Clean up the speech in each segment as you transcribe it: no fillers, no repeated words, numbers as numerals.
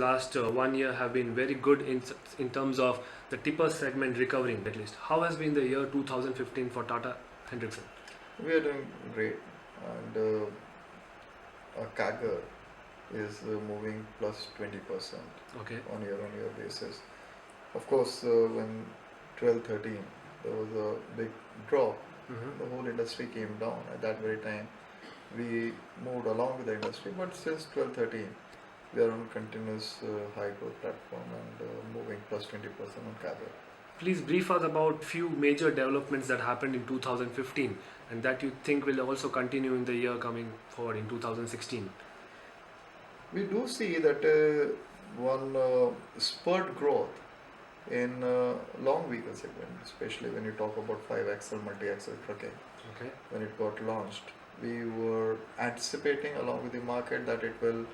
last 1 year have been very good in terms of the tipper segment recovering at least. How has been the year 2015 for Tata Hendrickson? We are doing great, and our CAGR is moving plus 20% Okay. on year basis. Of course, when 12-13 there was a big drop, the whole industry came down. At that very time, we moved along with the industry, but since 12-13, we are on continuous high growth platform and moving plus 20% on CAGR. Please brief us about few major developments that happened in 2015 and that you think will also continue in the year coming forward in 2016. We do see that one spurt growth in long vehicle segment, especially when you talk about 5-axle, multi-axle trucking. Okay. When it got launched, we were anticipating along with the market that it will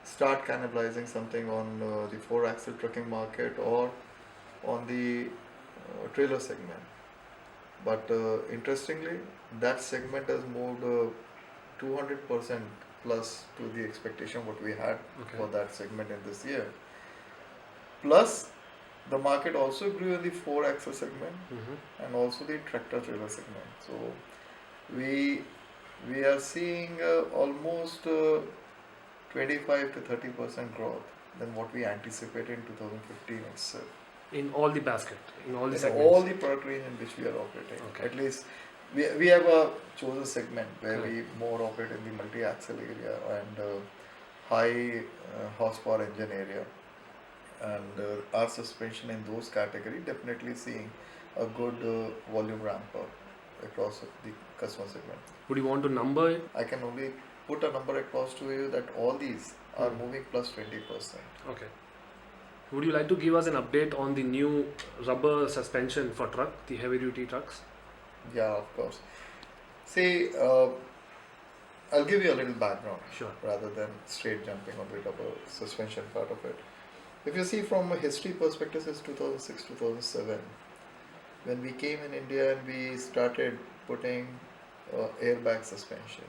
start cannibalizing something on the 4-axle trucking market or on the trailer segment. But interestingly, that segment has moved 200% plus to the expectation what we had for that segment in this year. Plus, the market also grew in the 4-axle segment and also the tractor trailer segment. So we are seeing almost 25 to 30% growth than what we anticipated in 2015 itself. In all the basket, in all the in segments? all the product range in which we are operating. Okay. At least we have a chosen segment where we more operate in the multi-axle area and high horsepower engine area. And our suspension in those category definitely seeing a good volume ramp up across the customer segment. Would you want to number it? I can only put a number across to you that all these are moving plus 20%. Okay. Would you like to give us an update on the new rubber suspension for truck, the heavy duty trucks? Yeah, of course. See, I'll give you a little background rather than straight jumping on the rubber suspension part of it. If you see from a history perspective since 2006-2007, when we came in India and we started putting airbag suspension,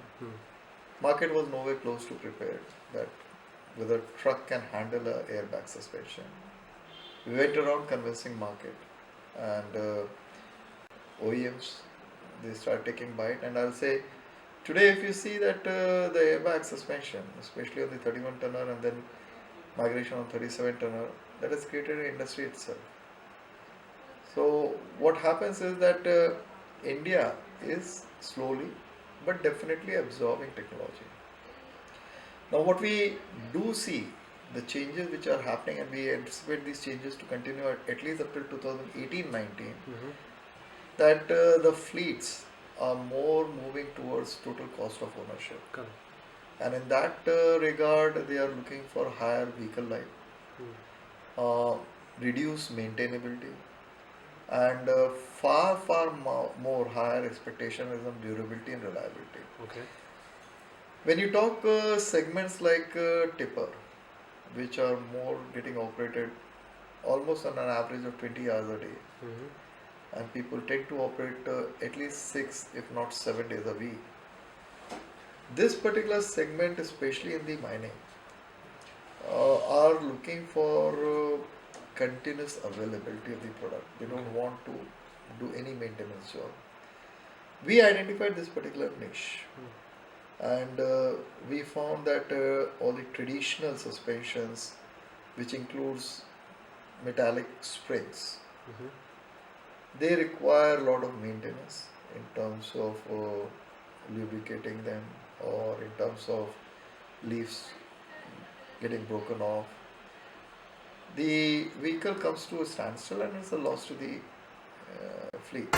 market was nowhere close to prepared that whether truck can handle a airbag suspension. We went around convincing market and OEMs, they start taking bite, and I'll say today if you see that the airbag suspension, especially on the 31 tonner and then migration on 37 tonner, that has created an industry itself. So what happens is that India is slowly but definitely absorbing technology. Now what we do see, the changes which are happening, and we anticipate these changes to continue at least up till 2018-19, that the fleets are more moving towards total cost of ownership. Correct. And in that regard, they are looking for higher vehicle life, reduced maintainability, and far more higher expectation is on durability and reliability. Okay. When you talk segments like tipper, which are more getting operated almost on an average of 20 hours a day, and people tend to operate at least 6 if not 7 days a week. This particular segment, especially in the mining, are looking for continuous availability of the product. They don't want to do any maintenance job. We identified this particular niche, and we found that all the traditional suspensions, which includes metallic springs, they require a lot of maintenance in terms of lubricating them or in terms of leaves getting broken off. The vehicle comes to a standstill and it's a loss to the fleet.